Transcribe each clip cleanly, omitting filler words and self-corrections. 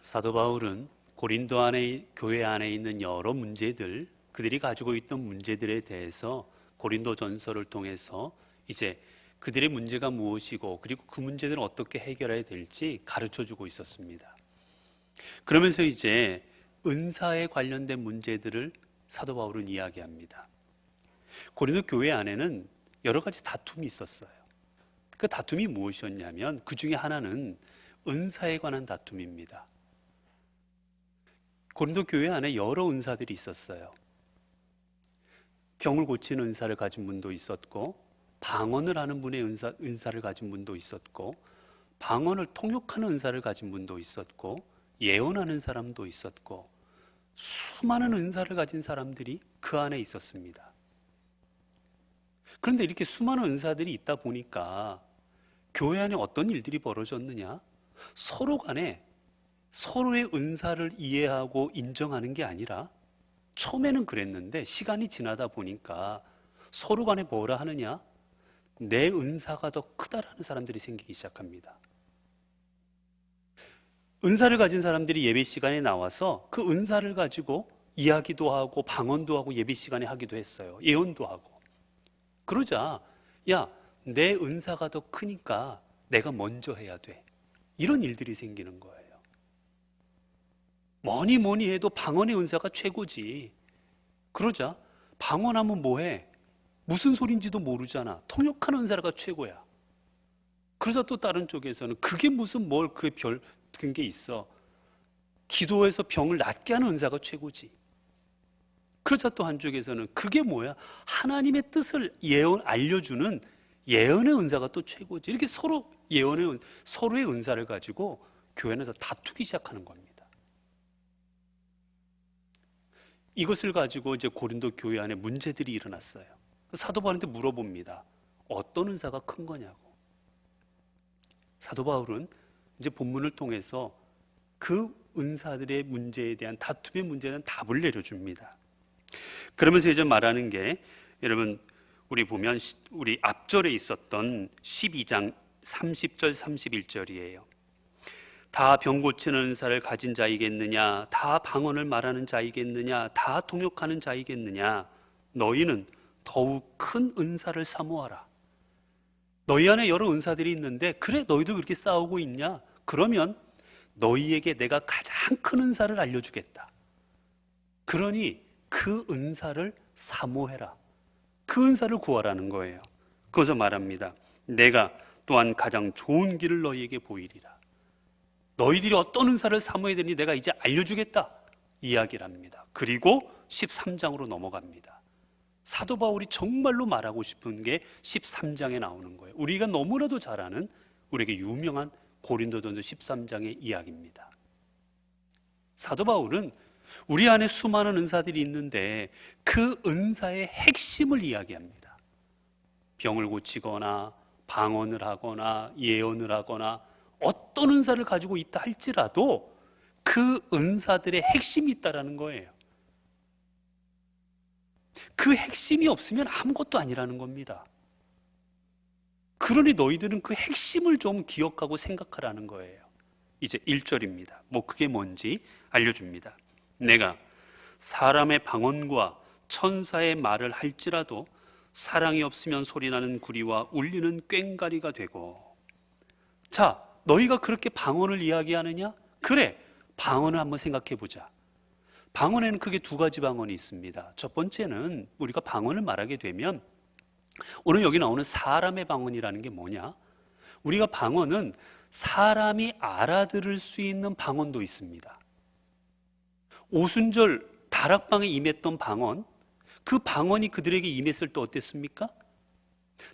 사도 바울은 고린도 안에 교회 안에 있는 여러 문제들, 그들이 가지고 있던 문제들에 대해서 고린도전서를 통해서 이제 그들의 문제가 무엇이고 그리고 그 문제들을 어떻게 해결해야 될지 가르쳐주고 있었습니다. 그러면서 이제 은사에 관련된 문제들을 사도 바울은 이야기합니다. 고린도 교회 안에는 여러 가지 다툼이 있었어요. 그 다툼이 무엇이었냐면 그 중에 하나는 은사에 관한 다툼입니다. 고린도 교회 안에 여러 은사들이 있었어요. 병을 고치는 은사를 가진 분도 있었고, 방언을 하는 분의 은사를 가진 분도 있었고, 방언을 통역하는 은사를 가진 분도 있었고, 예언하는 사람도 있었고, 수많은 은사를 가진 사람들이 그 안에 있었습니다. 그런데 이렇게 수많은 은사들이 있다 보니까 교회 안에 어떤 일들이 벌어졌느냐? 서로 간에 서로의 은사를 이해하고 인정하는 게 아니라, 처음에는 그랬는데 시간이 지나다 보니까 서로 간에 뭐라 하느냐? 내 은사가 더 크다라는 사람들이 생기기 시작합니다. 은사를 가진 사람들이 예배 시간에 나와서 그 은사를 가지고 이야기도 하고 방언도 하고 예배 시간에 하기도 했어요. 예언도 하고. 그러자 야, 내 은사가 더 크니까 내가 먼저 해야 돼. 이런 일들이 생기는 거예요. 뭐니 해도 방언의 은사가 최고지. 그러자 방언하면 뭐해? 무슨 소린지도 모르잖아. 통역하는 은사가 최고야. 그러자 또 다른 쪽에서는 그게 무슨 뭘 그 별 같은 게 있어. 기도해서 병을 낫게 하는 은사가 최고지. 그러자 또 한쪽에서는 그게 뭐야? 하나님의 뜻을 알려주는 예언의 은사가 또 최고지. 이렇게 서로 서로의 은사를 가지고 교회에서 다투기 시작하는 겁니다. 이것을 가지고 이제 고린도 교회 안에 문제들이 일어났어요. 사도 바울한테 물어봅니다. 어떤 은사가 큰 거냐고. 사도 바울은 이제 본문을 통해서 그 은사들의 문제에 대한 다툼의 문제에 대한 답을 내려줍니다. 그러면서 이제 말하는 게, 여러분 우리 보면 우리 앞절에 있었던 12장 30절 31절이에요. 다 병 고치는 은사를 가진 자이겠느냐? 다 방언을 말하는 자이겠느냐? 다 통역하는 자이겠느냐? 너희는 더욱 큰 은사를 사모하라. 너희 안에 여러 은사들이 있는데 그래 너희도 그렇게 싸우고 있냐? 그러면 너희에게 내가 가장 큰 은사를 알려주겠다. 그러니 그 은사를 사모해라. 그 은사를 구하라는 거예요. 그래서 말합니다. 내가 또한 가장 좋은 길을 너희에게 보이리라. 너희들이 어떤 은사를 사모해야 되니 내가 이제 알려주겠다. 이야기를 합니다. 그리고 13장으로 넘어갑니다. 사도 바울이 정말로 말하고 싶은 게 13장에 나오는 거예요. 우리가 너무나도 잘 아는 우리에게 유명한 고린도전서 13장의 이야기입니다. 사도 바울은 우리 안에 수많은 은사들이 있는데 그 은사의 핵심을 이야기합니다. 병을 고치거나 방언을 하거나 예언을 하거나 어떤 은사를 가지고 있다 할지라도 그 은사들의 핵심이 있다라는 거예요. 그 핵심이 없으면 아무것도 아니라는 겁니다. 그러니 너희들은 그 핵심을 좀 기억하고 생각하라는 거예요. 이제 1절입니다. 그게 뭔지 알려줍니다. 내가 사람의 방언과 천사의 말을 할지라도 사랑이 없으면 소리나는 구리와 울리는 꽹과리가 되고. 자, 너희가 그렇게 방언을 이야기하느냐? 그래, 방언을 한번 생각해 보자. 방언에는 크게 두 가지 방언이 있습니다. 첫 번째는 우리가 방언을 말하게 되면, 오늘 여기 나오는 사람의 방언이라는 게 뭐냐? 우리가 방언은 사람이 알아들을 수 있는 방언도 있습니다. 오순절 다락방에 임했던 방언, 그 방언이 그들에게 임했을 때 어땠습니까?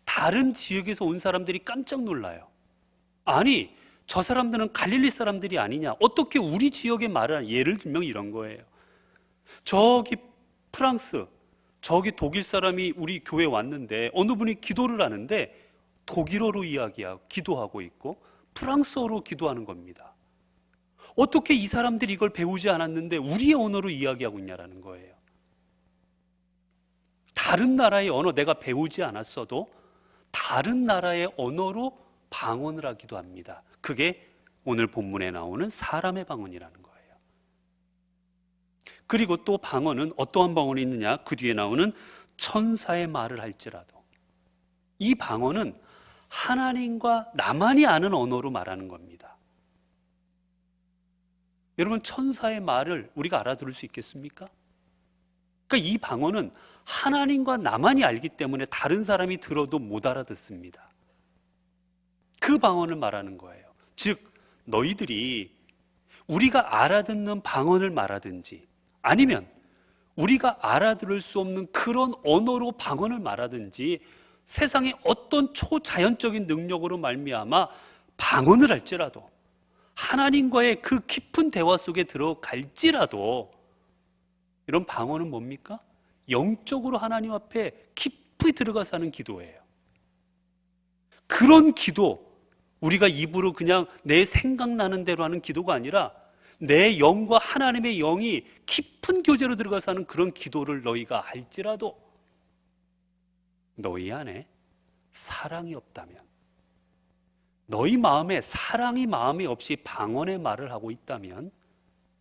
다른 지역에서 온 사람들이 깜짝 놀라요. 아니, 저 사람들은 갈릴리 사람들이 아니냐? 어떻게 우리 지역의 말을 하냐? 예를 들면 이런 거예요. 저기 프랑스, 저기 독일 사람이 우리 교회에 왔는데 어느 분이 기도를 하는데 독일어로 기도하고 있고 프랑스어로 기도하는 겁니다. 어떻게 이 사람들이 이걸 배우지 않았는데 우리의 언어로 이야기하고 있냐라는 거예요. 다른 나라의 언어, 내가 배우지 않았어도 다른 나라의 언어로 방언을 하기도 합니다. 그게 오늘 본문에 나오는 사람의 방언이라는 거예요. 그리고 또 방언은 어떠한 방언이 있느냐? 그 뒤에 나오는 천사의 말을 할지라도. 이 방언은 하나님과 나만이 아는 언어로 말하는 겁니다. 여러분, 천사의 말을 우리가 알아들을 수 있겠습니까? 그러니까 이 방언은 하나님과 나만이 알기 때문에 다른 사람이 들어도 못 알아듣습니다. 그 방언을 말하는 거예요. 즉, 너희들이 우리가 알아듣는 방언을 말하든지 아니면 우리가 알아들을 수 없는 그런 언어로 방언을 말하든지 세상의 어떤 초자연적인 능력으로 말미암아 방언을 할지라도 하나님과의 그 깊은 대화 속에 들어갈지라도 이런 방언은 뭡니까? 영적으로 하나님 앞에 깊이 들어가서 하는 기도예요. 그런 기도, 우리가 입으로 그냥 내 생각나는 대로 하는 기도가 아니라 내 영과 하나님의 영이 깊은 교제로 들어가서 하는 그런 기도를 너희가 할지라도 너희 안에 사랑이 없다면, 너희 마음에 사랑이 마음이 없이 방언의 말을 하고 있다면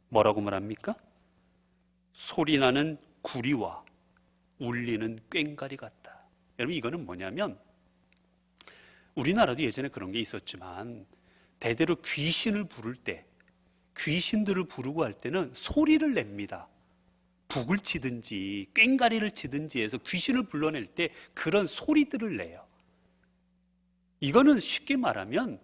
뭐라고 말합니까? 소리나는 구리와 울리는 꽹과리 같다. 여러분, 이거는 뭐냐면 우리나라도 예전에 그런 게 있었지만 대대로 귀신을 부를 때, 귀신들을 부르고 할 때는 소리를 냅니다. 북을 치든지 꽹과리를 치든지 해서 귀신을 불러낼 때 그런 소리들을 내요. 이거는 쉽게 말하면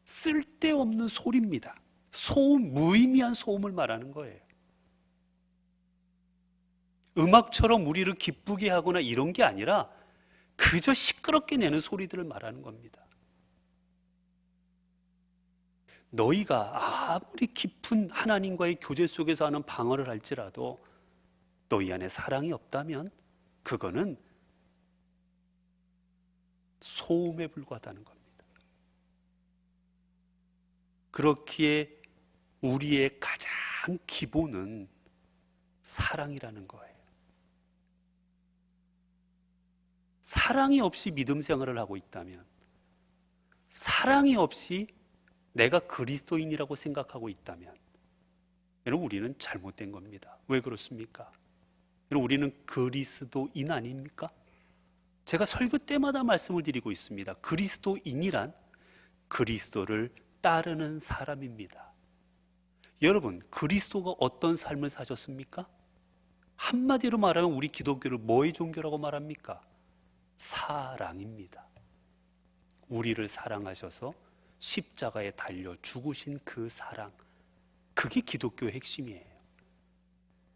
쓸데없는 소리입니다. 소음, 무의미한 소음을 말하는 거예요. 음악처럼 우리를 기쁘게 하거나 이런 게 아니라 그저 시끄럽게 내는 소리들을 말하는 겁니다. 너희가 아무리 깊은 하나님과의 교제 속에서 하는 방언을 할지라도 너희 안에 사랑이 없다면 그거는 소음에 불과하다는 겁니다. 그렇기에 우리의 가장 기본은 사랑이라는 거예요. 사랑이 없이 믿음 생활을 하고 있다면, 사랑이 없이 내가 그리스도인이라고 생각하고 있다면 여러분, 우리는 잘못된 겁니다. 왜 그렇습니까? 여러분, 우리는 그리스도인 아닙니까? 제가 설교 때마다 말씀을 드리고 있습니다. 그리스도인이란 그리스도를 따르는 사람입니다. 여러분, 그리스도가 어떤 삶을 사셨습니까? 한마디로 말하면 우리 기독교를 뭐의 종교라고 말합니까? 사랑입니다. 우리를 사랑하셔서 십자가에 달려 죽으신 그 사랑, 그게 기독교의 핵심이에요.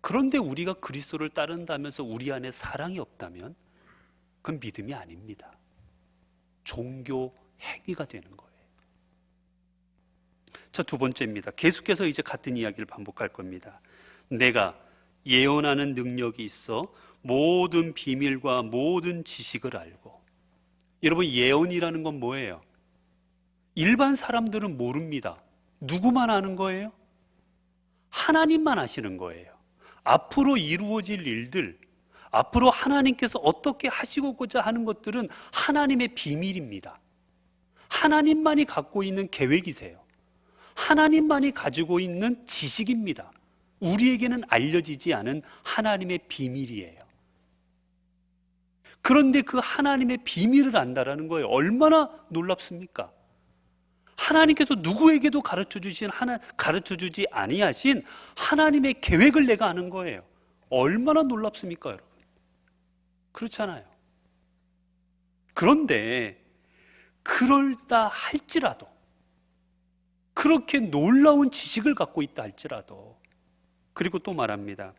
그런데 우리가 그리스도를 따른다면서 우리 안에 사랑이 없다면 그건 믿음이 아닙니다. 종교 행위가 되는 거예요. 자, 두 번째입니다. 계속해서 이제 같은 이야기를 반복할 겁니다. 내가 예언하는 능력이 있어 모든 비밀과 모든 지식을 알고. 여러분, 예언이라는 건 뭐예요? 일반 사람들은 모릅니다. 누구만 아는 거예요? 하나님만 아시는 거예요. 앞으로 이루어질 일들, 앞으로 하나님께서 어떻게 하시고자 하는 것들은 하나님의 비밀입니다. 하나님만이 갖고 있는 계획이세요. 하나님만이 가지고 있는 지식입니다. 우리에게는 알려지지 않은 하나님의 비밀이에요. 그런데 그 하나님의 비밀을 안다라는 거예요. 얼마나 놀랍습니까? 하나님께서 누구에게도 가르쳐주지 아니하신 하나님의 계획을 내가 아는 거예요. 얼마나 놀랍습니까, 여러분? 그렇잖아요. 그런데 그럴다 할지라도, 그렇게 놀라운 지식을 갖고 있다 할지라도, 그리고 또 말합니다.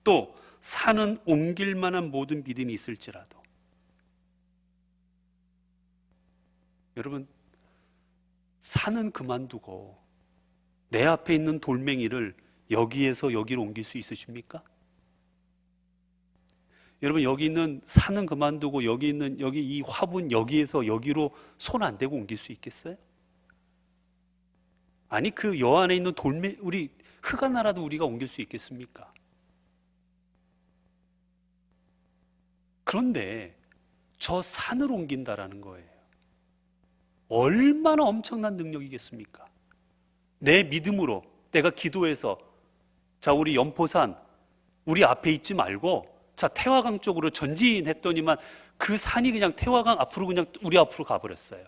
또 산은 옮길 만한 모든 믿음이 있을지라도. 여러분, 산은 그만두고 내 앞에 있는 돌멩이를 여기에서 여기로 옮길 수 있으십니까? 여러분, 여기 있는 산은 그만두고 여기 이 화분 여기에서 여기로 손 안 대고 옮길 수 있겠어요? 아니, 그 여 안에 있는 우리 흙 하나라도 우리가 옮길 수 있겠습니까? 그런데 저 산을 옮긴다라는 거예요. 얼마나 엄청난 능력이겠습니까? 내 믿음으로 내가 기도해서, 자, 우리 연포산 우리 앞에 있지 말고 자, 태화강 쪽으로 전진했더니만 그 산이 그냥 태화강 앞으로 그냥 우리 앞으로 가버렸어요.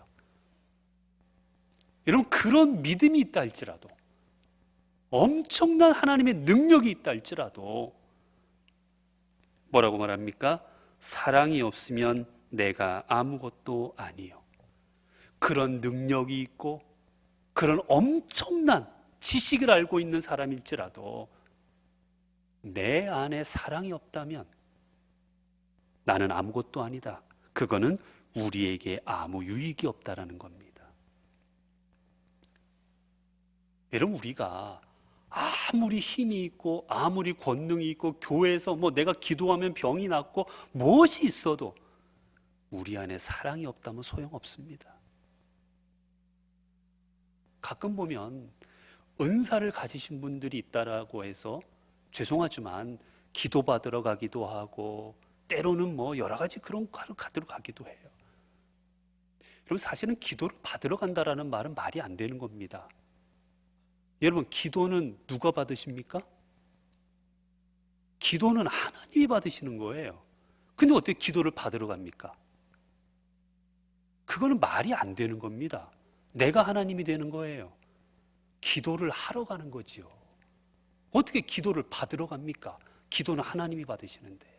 여러분, 그런 믿음이 있다 할지라도, 엄청난 하나님의 능력이 있다 할지라도 뭐라고 말합니까? 사랑이 없으면 내가 아무것도 아니요. 그런 능력이 있고 그런 엄청난 지식을 알고 있는 사람일지라도 내 안에 사랑이 없다면 나는 아무것도 아니다. 그거는 우리에게 아무 유익이 없다라는 겁니다. 여러분, 우리가 아무리 힘이 있고 아무리 권능이 있고 교회에서 뭐 내가 기도하면 병이 낫고 무엇이 있어도 우리 안에 사랑이 없다면 소용없습니다. 가끔 보면 은사를 가지신 분들이 있다라고 해서 죄송하지만 기도받으러 가기도 하고 때로는 뭐 여러 가지 그런 과를 가지러 가기도 해요. 여러분, 사실은 기도를 받으러 간다라는 말은 말이 안 되는 겁니다. 여러분, 기도는 누가 받으십니까? 기도는 하나님이 받으시는 거예요. 근데 어떻게 기도를 받으러 갑니까? 그거는 말이 안 되는 겁니다. 내가 하나님이 되는 거예요. 기도를 하러 가는 거지요. 어떻게 기도를 받으러 갑니까? 기도는 하나님이 받으시는데.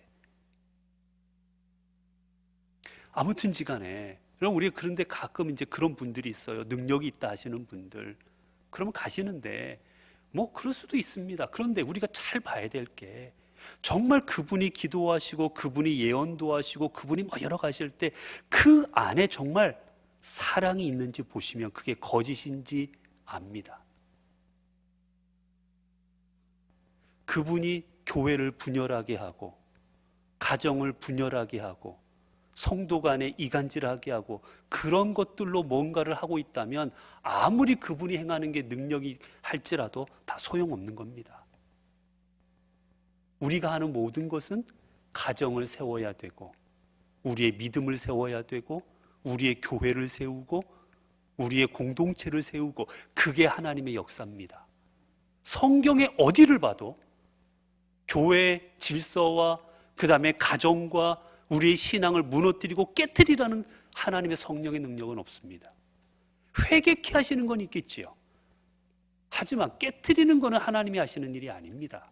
아무튼지 간에, 그럼 우리가 그런데 가끔 이제 그런 분들이 있어요. 능력이 있다 하시는 분들. 그러면 가시는데, 뭐 그럴 수도 있습니다. 그런데 우리가 잘 봐야 될 게, 정말 그분이 기도하시고 그분이 예언도 하시고 그분이 뭐 여러 가지 할 때 그 안에 정말 사랑이 있는지 보시면 그게 거짓인지 압니다. 그분이 교회를 분열하게 하고 가정을 분열하게 하고 성도 간에 이간질하게 하고 그런 것들로 뭔가를 하고 있다면 아무리 그분이 행하는 게 능력이 할지라도 다 소용없는 겁니다. 우리가 하는 모든 것은 가정을 세워야 되고 우리의 믿음을 세워야 되고 우리의 교회를 세우고 우리의 공동체를 세우고 그게 하나님의 역사입니다. 성경의 어디를 봐도 교회의 질서와 그 다음에 가정과 우리의 신앙을 무너뜨리고 깨트리라는 하나님의 성령의 능력은 없습니다. 회개케 하시는 건 있겠지요. 하지만 깨트리는 것은 하나님이 하시는 일이 아닙니다.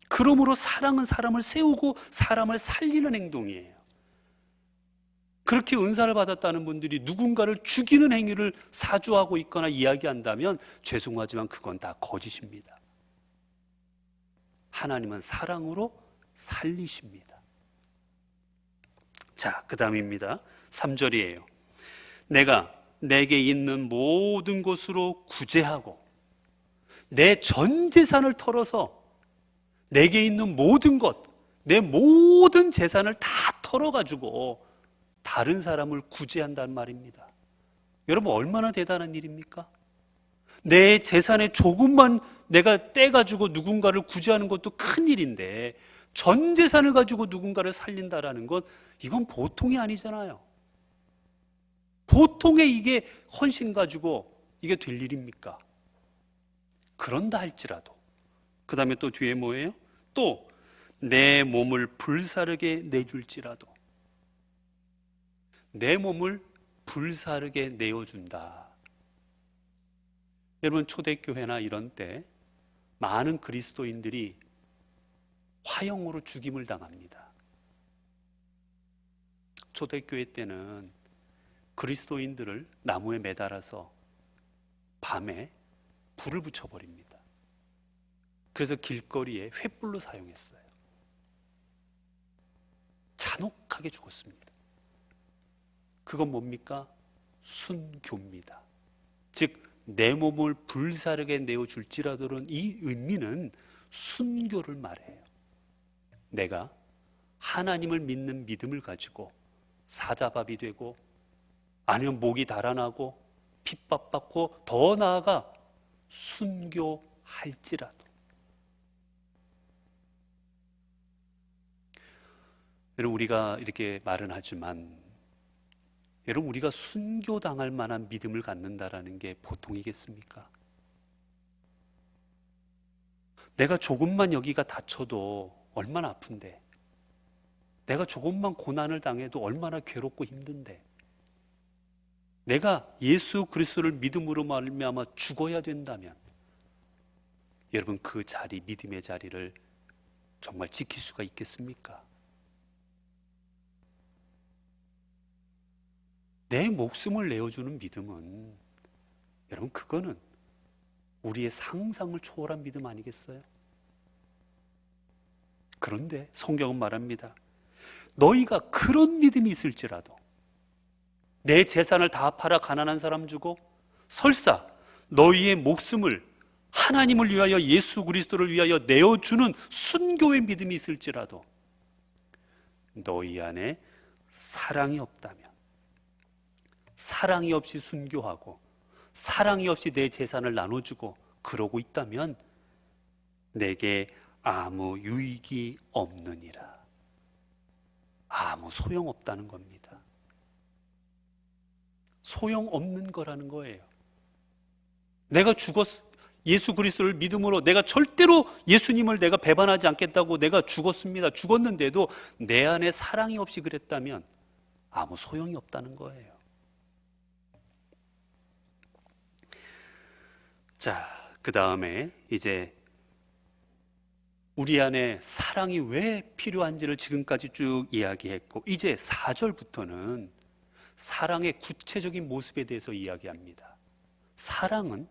그러므로 사랑은 사람을 세우고 사람을 살리는 행동이에요. 그렇게 은사를 받았다는 분들이 누군가를 죽이는 행위를 사주하고 있거나 이야기한다면 죄송하지만 그건 다 거짓입니다. 하나님은 사랑으로 살리십니다. 자, 그 다음입니다. 3절이에요. 내가 내게 있는 모든 것으로 구제하고 내 전 재산을 털어서 내게 있는 모든 것, 내 모든 재산을 다 털어가지고 다른 사람을 구제한다는 말입니다. 여러분, 얼마나 대단한 일입니까? 내 재산의 조금만 내가 떼가지고 누군가를 구제하는 것도 큰 일인데 전 재산을 가지고 누군가를 살린다라는 건 이건 보통이 아니잖아요. 보통의 이게 헌신 가지고 이게 될 일입니까? 그런다 할지라도 그 다음에 또 뒤에 뭐예요? 또 내 몸을 불사르게 내줄지라도 내 몸을 불사르게 내어준다. 여러분, 초대교회나 이런 때 많은 그리스도인들이 화형으로 죽임을 당합니다. 초대교회 때는 그리스도인들을 나무에 매달아서 밤에 불을 붙여버립니다. 그래서 길거리에 횃불로 사용했어요. 잔혹하게 죽었습니다. 그건 뭡니까? 순교입니다. 즉 내 몸을 불사르게 내어줄지라도는 이 의미는 순교를 말해요. 내가 하나님을 믿는 믿음을 가지고 사자밥이 되고 아니면 목이 달아나고 핍박받고 더 나아가 순교할지라도. 여러분, 우리가 이렇게 말은 하지만 여러분, 우리가 순교당할 만한 믿음을 갖는다라는 게 보통이겠습니까? 내가 조금만 여기가 다쳐도 얼마나 아픈데, 내가 조금만 고난을 당해도 얼마나 괴롭고 힘든데, 내가 예수 그리스도를 믿음으로 말미암아 죽어야 된다면 여러분 그 자리, 믿음의 자리를 정말 지킬 수가 있겠습니까? 내 목숨을 내어주는 믿음은 여러분 그거는 우리의 상상을 초월한 믿음 아니겠어요? 그런데 성경은 말합니다. 너희가 그런 믿음이 있을지라도 내 재산을 다 팔아 가난한 사람 주고 설사 너희의 목숨을 하나님을 위하여 예수 그리스도를 위하여 내어주는 순교의 믿음이 있을지라도 너희 안에 사랑이 없다면, 사랑이 없이 순교하고 사랑이 없이 내 재산을 나눠주고 그러고 있다면 내게 아무 유익이 없느니라. 아무 소용없다는 겁니다. 소용없는 거라는 거예요. 내가 예수 그리스도를 믿음으로 내가 절대로 예수님을 내가 배반하지 않겠다고 내가 죽었습니다. 죽었는데도 내 안에 사랑이 없이 그랬다면 아무 소용이 없다는 거예요. 자, 그 다음에 이제 우리 안에 사랑이 왜 필요한지를 지금까지 쭉 이야기했고, 이제 4절부터는 사랑의 구체적인 모습에 대해서 이야기합니다. 사랑은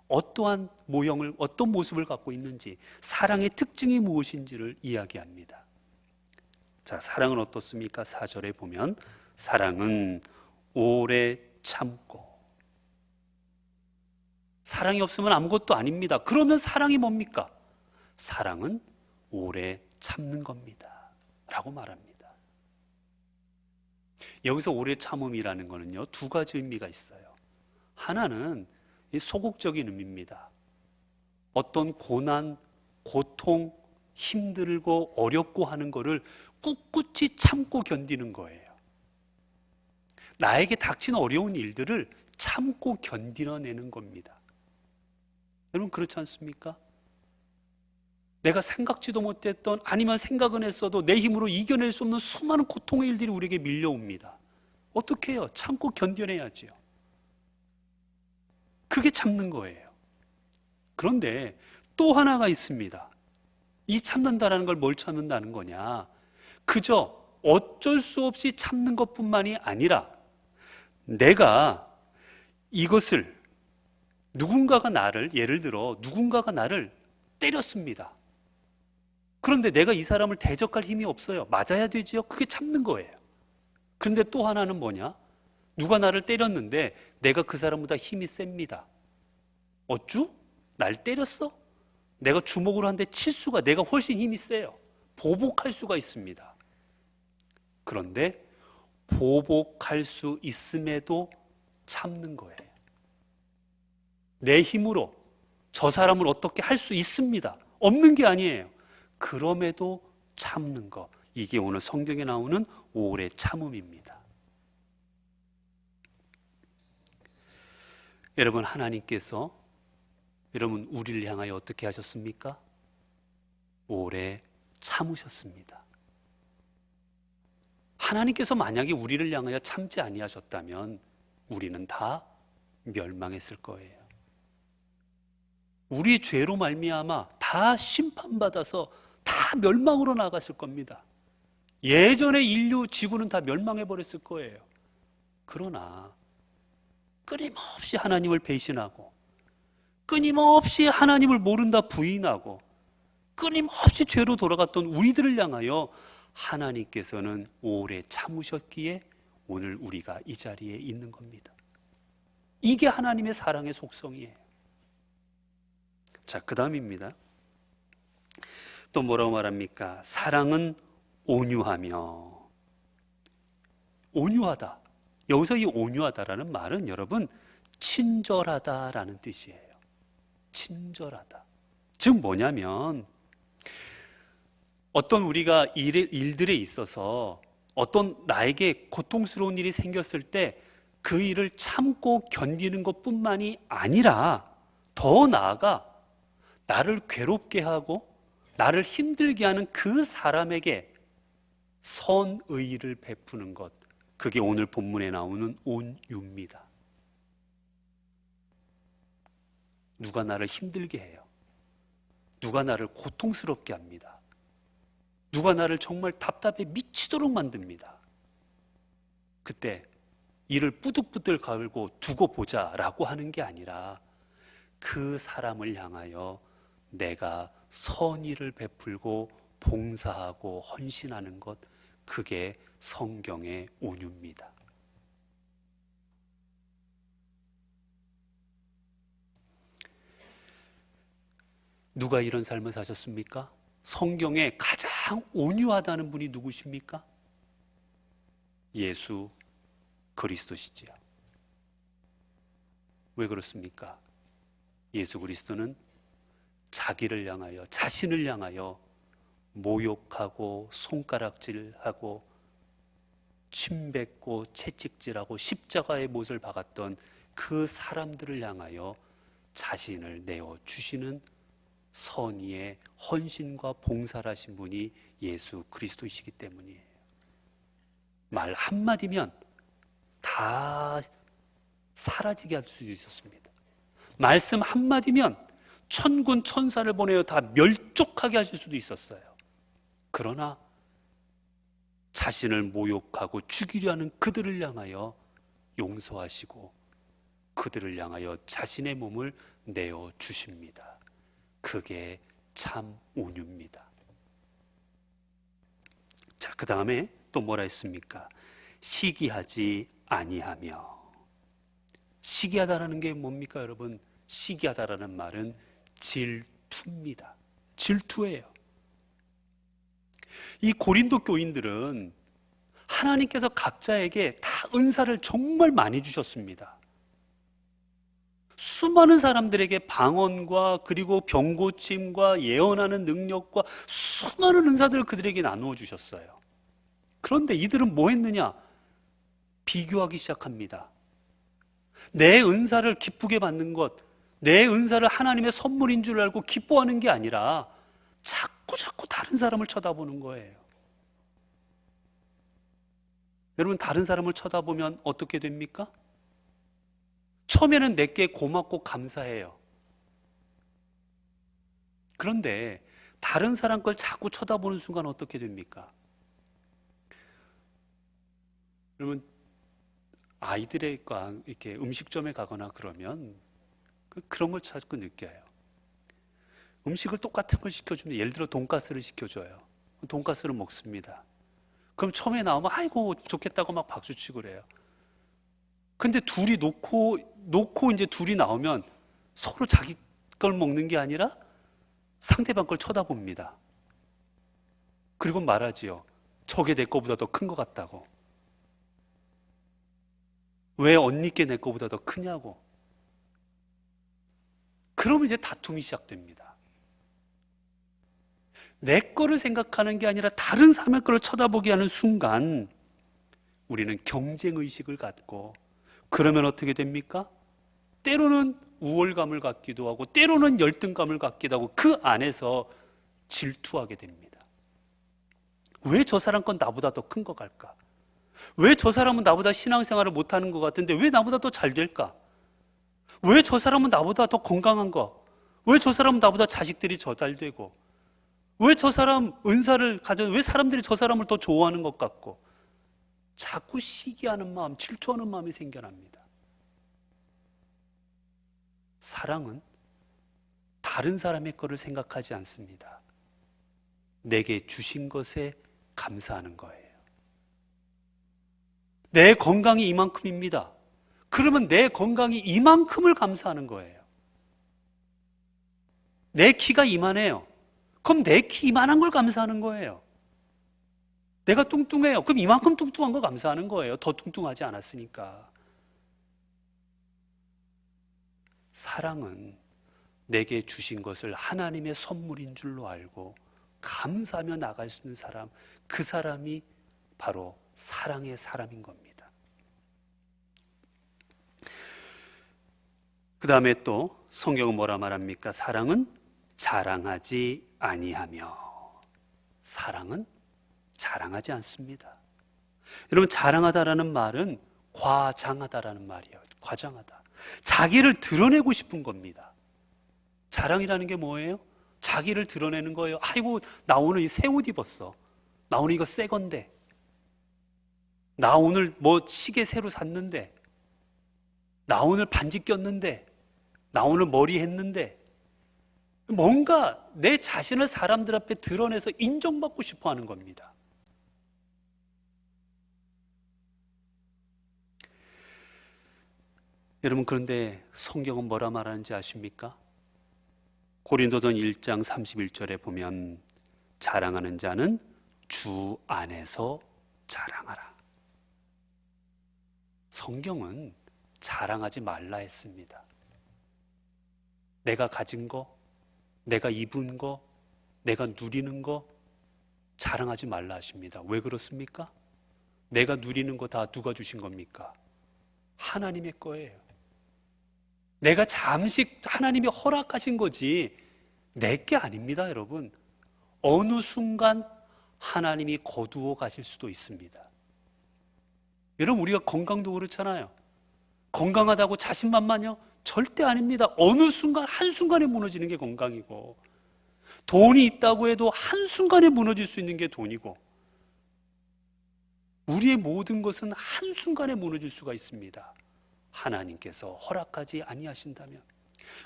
어떠한 모형을, 어떤 모습을 갖고 있는지, 사랑의 특징이 무엇인지를 이야기합니다. 자, 사랑은 어떻습니까? 4절에 보면 사랑은 오래 참고, 사랑이 없으면 아무것도 아닙니다. 그러면 사랑이 뭡니까? 사랑은 오래 참는 겁니다 라고 말합니다. 여기서 오래 참음이라는 거는요, 두 가지 의미가 있어요. 하나는 이 소극적인 의미입니다. 어떤 고난, 고통, 힘들고 어렵고 하는 거를 꿋꿋이 참고 견디는 거예요. 나에게 닥친 어려운 일들을 참고 견디어내는 겁니다. 여러분 그렇지 않습니까? 내가 생각지도 못했던, 아니면 생각은 했어도 내 힘으로 이겨낼 수 없는 수많은 고통의 일들이 우리에게 밀려옵니다. 어떻게 해요? 참고 견뎌내야지요. 그게 참는 거예요. 그런데 또 하나가 있습니다. 이 참는다라는 걸 뭘 참는다는 거냐? 그저 어쩔 수 없이 참는 것뿐만이 아니라 내가 이것을 누군가가 나를, 예를 들어 누군가가 나를 때렸습니다. 그런데 내가 이 사람을 대적할 힘이 없어요. 맞아야 되지요. 그게 참는 거예요. 그런데 또 하나는 뭐냐? 누가 나를 때렸는데 내가 그 사람보다 힘이 셉니다. 어쭈? 날 때렸어? 내가 주먹으로 한 대 칠 수가, 내가 훨씬 힘이 세요. 보복할 수가 있습니다. 그런데 보복할 수 있음에도 참는 거예요. 내 힘으로 저 사람을 어떻게 할 수 있습니다. 없는 게 아니에요. 그럼에도 참는 거. 이게 오늘 성경에 나오는 오래 참음입니다. 여러분, 하나님께서 여러분 우리를 향하여 어떻게 하셨습니까? 오래 참으셨습니다. 하나님께서 만약에 우리를 향하여 참지 아니하셨다면 우리는 다 멸망했을 거예요. 우리의 죄로 말미암아 다 심판받아서 다 멸망으로 나갔을 겁니다. 예전에 인류 지구는 다 멸망해버렸을 거예요. 그러나 끊임없이 하나님을 배신하고, 끊임없이 하나님을 모른다 부인하고, 끊임없이 죄로 돌아갔던 우리들을 향하여 하나님께서는 오래 참으셨기에 오늘 우리가 이 자리에 있는 겁니다. 이게 하나님의 사랑의 속성이에요. 자, 그 다음입니다. 또 뭐라고 말합니까? 사랑은 온유하며. 온유하다. 여기서 이 온유하다라는 말은 여러분 친절하다라는 뜻이에요. 친절하다. 즉 뭐냐면 어떤 우리가 일들에 있어서 어떤 나에게 고통스러운 일이 생겼을 때 그 일을 참고 견디는 것뿐만이 아니라 더 나아가 나를 괴롭게 하고 나를 힘들게 하는 그 사람에게 선의를 베푸는 것, 그게 오늘 본문에 나오는 온유입니다. 누가 나를 힘들게 해요. 누가 나를 고통스럽게 합니다. 누가 나를 정말 답답해 미치도록 만듭니다. 그때 이를 뿌득뿌득 갈고 두고 보자라고 하는 게 아니라 그 사람을 향하여 내가 선의를 베풀고 봉사하고 헌신하는 것, 그게 성경의 온유입니다. 누가 이런 삶을 사셨습니까? 성경에 가장 온유하다는 분이 누구십니까? 예수 그리스도시지요. 왜 그렇습니까? 예수 그리스도는 자기를 향하여, 자신을 향하여 모욕하고 손가락질하고 침뱉고 채찍질하고 십자가의 못을 박았던 그 사람들을 향하여 자신을 내어주시는 선의의 헌신과 봉사를 하신 분이 예수 그리스도이시기 때문이에요. 말 한마디면 다 사라지게 할 수도 있었습니다. 말씀 한마디면 천군 천사를 보내어 다 멸족하게 하실 수도 있었어요. 그러나 자신을 모욕하고 죽이려 하는 그들을 향하여 용서하시고 그들을 향하여 자신의 몸을 내어 주십니다. 그게 참 온유입니다. 자, 그 다음에 또 뭐라 했습니까? 시기하지 아니하며. 시기하다라는 게 뭡니까, 여러분? 시기하다라는 말은 질투입니다. 질투예요. 이 고린도 교인들은 하나님께서 각자에게 다 은사를 정말 많이 주셨습니다. 수많은 사람들에게 방언과 그리고 병고침과 예언하는 능력과 수많은 은사들을 그들에게 나누어 주셨어요. 그런데 이들은 뭐 했느냐? 비교하기 시작합니다. 내 은사를 기쁘게 받는 것, 내 은사를 하나님의 선물인 줄 알고 기뻐하는 게 아니라 자꾸 다른 사람을 쳐다보는 거예요. 여러분, 다른 사람을 쳐다보면 어떻게 됩니까? 처음에는 내게 고맙고 감사해요. 그런데 다른 사람 걸 자꾸 쳐다보는 순간 어떻게 됩니까? 여러분, 아이들과 이렇게 음식점에 가거나 그러면 그런 걸 자꾸 느껴요. 음식을 똑같은 걸 시켜주면, 예를 들어 돈가스를 시켜줘요. 돈가스를 먹습니다. 그럼 처음에 나오면 아이고 좋겠다고 막 박수치고 그래요. 근데 둘이 놓고 이제 둘이 나오면 서로 자기 걸 먹는 게 아니라 상대방 걸 쳐다봅니다. 그리고 말하지요. 저게 내 거보다 더 큰 것 같다고. 왜 언니께 내 거보다 더 크냐고. 그러면 이제 다툼이 시작됩니다. 내 거를 생각하는 게 아니라 다른 사람의 거를 쳐다보게 하는 순간 우리는 경쟁의식을 갖고, 그러면 어떻게 됩니까? 때로는 우월감을 갖기도 하고 때로는 열등감을 갖기도 하고 그 안에서 질투하게 됩니다. 왜 저 사람 건 나보다 더 큰 거 갈까? 왜 저 사람은 나보다 신앙생활을 못하는 것 같은데 왜 나보다 더 잘 될까? 왜 저 사람은 나보다 더 건강한 거? 왜 저 사람은 나보다 자식들이 더 잘 되고? 왜 저 사람 은사를 가져, 왜 사람들이 저 사람을 더 좋아하는 것 같고? 자꾸 시기하는 마음, 질투하는 마음이 생겨납니다. 사랑은 다른 사람의 거를 생각하지 않습니다. 내게 주신 것에 감사하는 거예요. 내 건강이 이만큼입니다. 그러면 내 건강이 이만큼을 감사하는 거예요. 내 키가 이만해요. 그럼 내 키 이만한 걸 감사하는 거예요. 내가 뚱뚱해요. 그럼 이만큼 뚱뚱한 거 감사하는 거예요. 더 뚱뚱하지 않았으니까. 사랑은 내게 주신 것을 하나님의 선물인 줄로 알고 감사하며 나갈 수 있는 사람, 그 사람이 바로 사랑의 사람인 겁니다. 그 다음에 또 성경은 뭐라 말합니까? 사랑은 자랑하지 아니하며. 사랑은 자랑하지 않습니다. 여러분, 자랑하다라는 말은 과장하다라는 말이에요. 과장하다. 자기를 드러내고 싶은 겁니다. 자랑이라는 게 뭐예요? 자기를 드러내는 거예요. 아이고, 나 오늘 이 새 옷 입었어. 나 오늘 이거 새 건데. 나 오늘 뭐 시계 새로 샀는데. 나 오늘 반지 꼈는데. 나 오늘 머리 했는데. 뭔가 내 자신을 사람들 앞에 드러내서 인정받고 싶어 하는 겁니다. 여러분, 그런데 성경은 뭐라 말하는지 아십니까? 고린도전 1장 31절에 보면 자랑하는 자는 주 안에서 자랑하라. 성경은 자랑하지 말라 했습니다. 내가 가진 거, 내가 입은 거, 내가 누리는 거 자랑하지 말라 하십니다. 왜 그렇습니까? 내가 누리는 거 다 누가 주신 겁니까? 하나님의 거예요. 내가 잠시 하나님이 허락하신 거지 내 게 아닙니다, 여러분. 어느 순간 하나님이 거두어 가실 수도 있습니다. 여러분, 우리가 건강도 그렇잖아요. 건강하다고 자신만만요? 절대 아닙니다. 어느 순간 한순간에 무너지는 게 건강이고, 돈이 있다고 해도 한순간에 무너질 수 있는 게 돈이고, 우리의 모든 것은 한순간에 무너질 수가 있습니다. 하나님께서 허락하지 아니하신다면.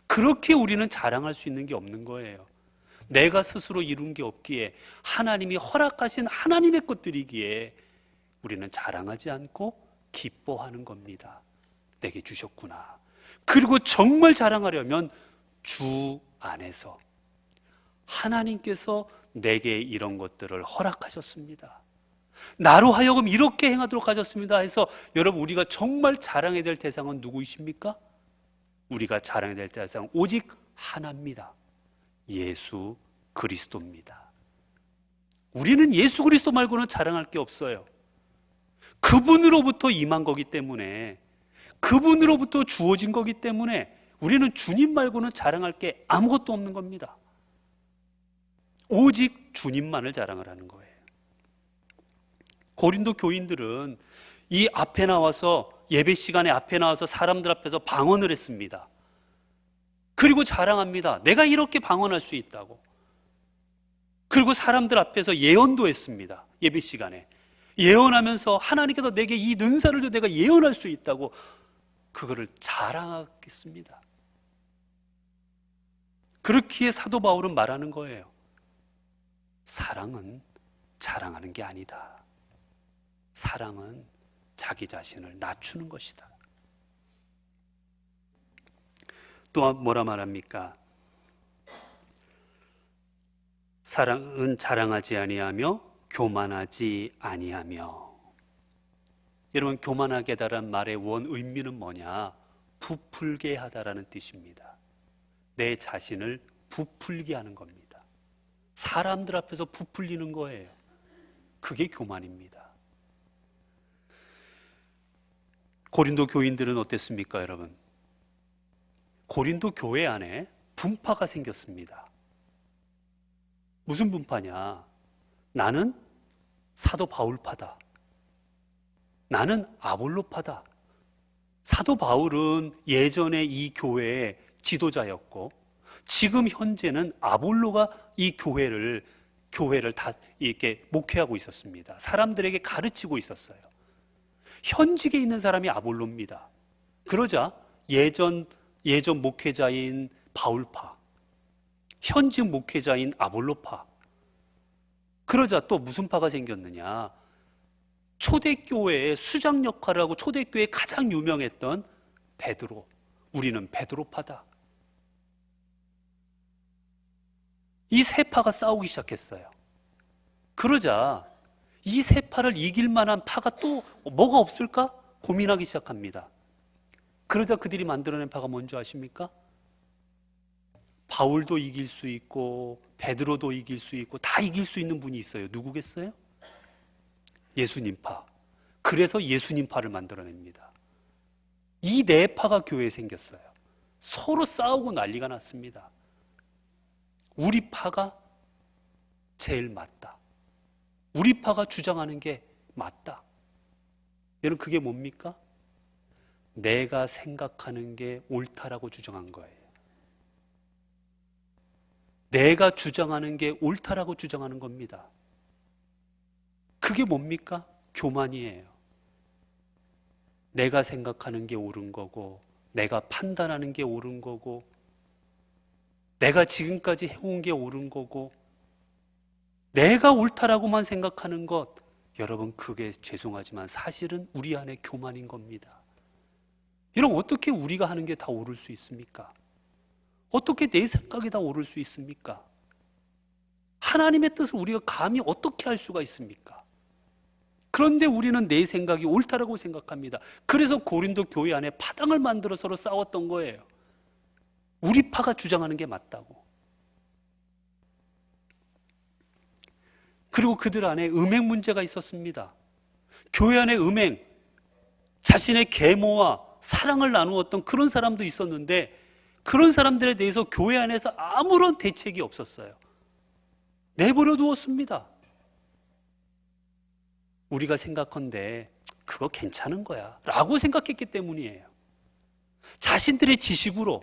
그렇게 우리는 자랑할 수 있는 게 없는 거예요. 내가 스스로 이룬 게 없기에, 하나님이 허락하신 하나님의 것들이기에 우리는 자랑하지 않고 기뻐하는 겁니다. 내게 주셨구나. 그리고 정말 자랑하려면 주 안에서 하나님께서 내게 이런 것들을 허락하셨습니다. 나로 하여금 이렇게 행하도록 하셨습니다 해서, 여러분, 우리가 정말 자랑해야 될 대상은 누구이십니까? 우리가 자랑해야 될 대상은 오직 하나입니다. 예수 그리스도입니다. 우리는 예수 그리스도 말고는 자랑할 게 없어요. 그분으로부터 임한 거기 때문에, 그분으로부터 주어진 거기 때문에 우리는 주님 말고는 자랑할 게 아무것도 없는 겁니다. 오직 주님만을 자랑을 하는 거예요. 고린도 교인들은 이 앞에 나와서, 예배 시간에 앞에 나와서 사람들 앞에서 방언을 했습니다. 그리고 자랑합니다. 내가 이렇게 방언할 수 있다고. 그리고 사람들 앞에서 예언도 했습니다. 예배 시간에 예언하면서 하나님께서 내게 이 능사를 줘 내가 예언할 수 있다고 그거를 자랑하겠습니다. 그렇기에 사도 바울은 말하는 거예요. 사랑은 자랑하는 게 아니다. 사랑은 자기 자신을 낮추는 것이다. 또 뭐라 말합니까? 사랑은 자랑하지 아니하며 교만하지 아니하며. 여러분, 교만하게 하다라는 말의 원 의미는 뭐냐? 부풀게 하다라는 뜻입니다. 내 자신을 부풀게 하는 겁니다. 사람들 앞에서 부풀리는 거예요. 그게 교만입니다. 고린도 교인들은 어땠습니까, 여러분? 고린도 교회 안에 분파가 생겼습니다. 무슨 분파냐? 나는 사도 바울파다. 나는 아볼로파다. 사도 바울은 예전에 이 교회의 지도자였고, 지금 현재는 아볼로가 이 교회를 다 이렇게 목회하고 있었습니다. 사람들에게 가르치고 있었어요. 현직에 있는 사람이 아볼로입니다. 그러자 예전 목회자인 바울파, 현직 목회자인 아볼로파. 그러자 또 무슨 파가 생겼느냐? 초대교회의 수장 역할을 하고 초대교회에 가장 유명했던 베드로. 우리는 베드로파다. 이 세 파가 싸우기 시작했어요. 그러자 이 세 파를 이길 만한 파가 또 뭐가 없을까? 고민하기 시작합니다. 그러자 그들이 만들어낸 파가 뭔지 아십니까? 바울도 이길 수 있고 베드로도 이길 수 있고 다 이길 수 있는 분이 있어요. 누구겠어요? 예수님파. 그래서 예수님파를 만들어냅니다. 이 네 파가 교회에 생겼어요. 서로 싸우고 난리가 났습니다. 우리 파가 제일 맞다. 우리 파가 주장하는 게 맞다. 여러분, 그게 뭡니까? 내가 생각하는 게 옳다라고 주장한 거예요. 내가 주장하는 게 옳다라고 주장하는 겁니다. 그게 뭡니까? 교만이에요. 내가 생각하는 게 옳은 거고, 내가 판단하는 게 옳은 거고, 내가 지금까지 해온 게 옳은 거고, 내가 옳다라고만 생각하는 것, 여러분, 그게 죄송하지만 사실은 우리 안에 교만인 겁니다. 여러분, 어떻게 우리가 하는 게 다 옳을 수 있습니까? 어떻게 내 생각이 다 옳을 수 있습니까? 하나님의 뜻을 우리가 감히 어떻게 할 수가 있습니까? 그런데 우리는 내 생각이 옳다라고 생각합니다. 그래서 고린도 교회 안에 파당을 만들어 서로 싸웠던 거예요. 우리 파가 주장하는 게 맞다고. 그리고 그들 안에 음행 문제가 있었습니다. 교회 안에 음행, 자신의 계모와 사랑을 나누었던 그런 사람도 있었는데, 그런 사람들에 대해서 교회 안에서 아무런 대책이 없었어요. 내버려 두었습니다. 우리가 생각한데 그거 괜찮은 거야 라고 생각했기 때문이에요. 자신들의 지식으로,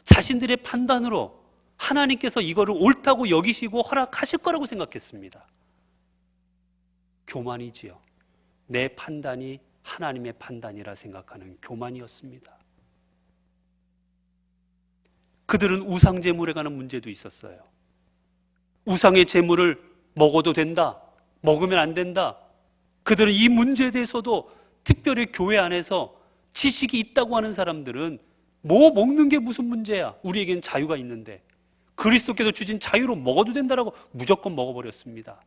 자신들의 판단으로 하나님께서 이거를 옳다고 여기시고 허락하실 거라고 생각했습니다. 교만이지요. 내 판단이 하나님의 판단이라 생각하는 교만이었습니다. 그들은 우상 제물에 관한 문제도 있었어요. 우상의 제물을 먹어도 된다, 먹으면 안 된다. 그들은 이 문제에 대해서도 특별히 교회 안에서 지식이 있다고 하는 사람들은 뭐 먹는 게 무슨 문제야? 우리에겐 자유가 있는데, 그리스도께서 주신 자유로 먹어도 된다라고 무조건 먹어버렸습니다.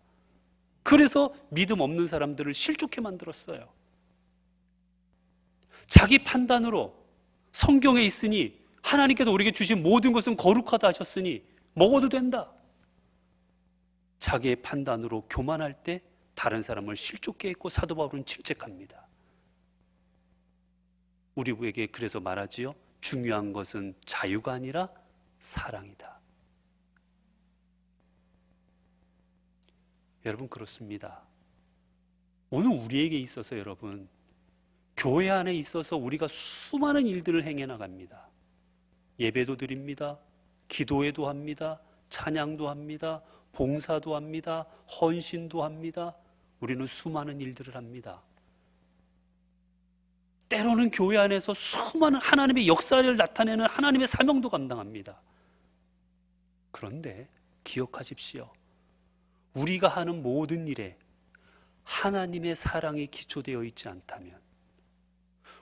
그래서 믿음 없는 사람들을 실족해 만들었어요. 자기 판단으로 성경에 있으니 하나님께서 우리에게 주신 모든 것은 거룩하다 하셨으니 먹어도 된다. 자기의 판단으로 교만할 때 다른 사람을 실족해 했고, 사도 바울은 질책합니다. 우리에게 그래서 말하지요. 중요한 것은 자유가 아니라 사랑이다. 여러분, 그렇습니다. 오늘 우리에게 있어서 여러분, 교회 안에 있어서 우리가 수많은 일들을 행해 나갑니다. 예배도 드립니다. 기도회도 합니다. 찬양도 합니다. 봉사도 합니다. 헌신도 합니다. 우리는 수많은 일들을 합니다. 때로는 교회 안에서 수많은 하나님의 역사를 나타내는 하나님의 사명도 감당합니다. 그런데 기억하십시오. 우리가 하는 모든 일에 하나님의 사랑이 기초되어 있지 않다면,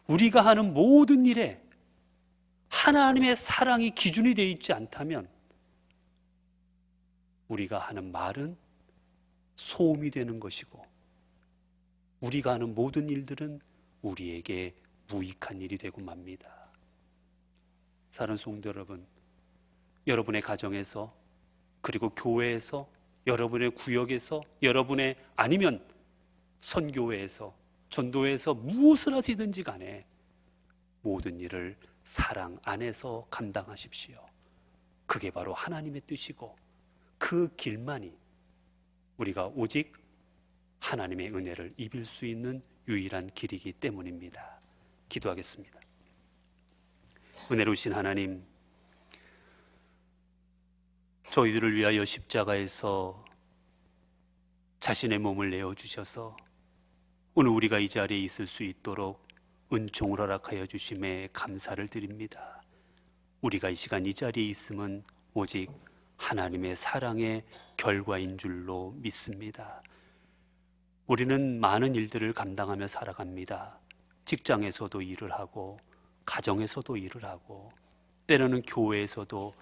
우리가 하는 모든 일에 하나님의 사랑이 기준이 되어 있지 않다면, 우리가 하는 말은 소음이 되는 것이고, 우리가 하는 모든 일들은 우리에게 무익한 일이 되고 맙니다. 사랑하는 성도 여러분, 여러분의 가정에서, 그리고 교회에서, 여러분의 구역에서, 여러분의 아니면 선교회에서, 전도회에서 무엇을 하시든지 간에 모든 일을 사랑 안에서 감당하십시오. 그게 바로 하나님의 뜻이고, 그 길만이 우리가 오직 하나님의 은혜를 입을 수 있는 유일한 길이기 때문입니다. 기도하겠습니다. 은혜로우신 하나님, 저희들을 위하여 십자가에서 자신의 몸을 내어주셔서 오늘 우리가 이 자리에 있을 수 있도록 은총을 허락하여 주심에 감사를 드립니다. 우리가 이 시간 이 자리에 있음은 오직 하나님의 사랑의 결과인 줄로 믿습니다. 우리는 많은 일들을 감당하며 살아갑니다. 직장에서도 일을 하고, 가정에서도 일을 하고, 때로는 교회에서도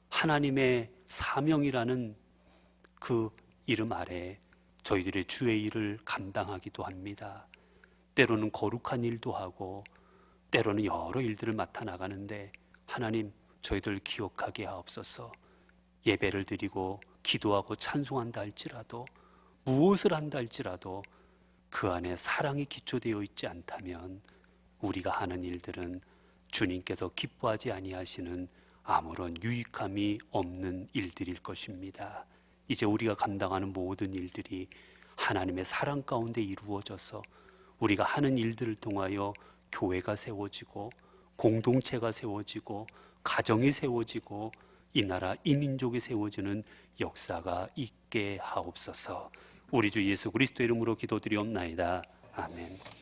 하나님의 사명이라는 그 이름 아래 저희들의 주의 일을 감당하기도 합니다. 때로는 거룩한 일도 하고, 때로는 여러 일들을 맡아 나가는데, 하나님, 저희들 기억하게 하옵소서. 예배를 드리고 기도하고 찬송한다 할지라도, 무엇을 한다 할지라도 그 안에 사랑이 기초되어 있지 않다면 우리가 하는 일들은 주님께서 기뻐하지 아니하시는 아무런 유익함이 없는 일들일 것입니다. 이제 우리가 감당하는 모든 일들이 하나님의 사랑 가운데 이루어져서 우리가 하는 일들을 통하여 교회가 세워지고 공동체가 세워지고 가정이 세워지고 이 나라 이 민족이 세워지는 역사가 있게 하옵소서. 우리 주 예수 그리스도 이름으로 기도드리옵나이다. 아멘.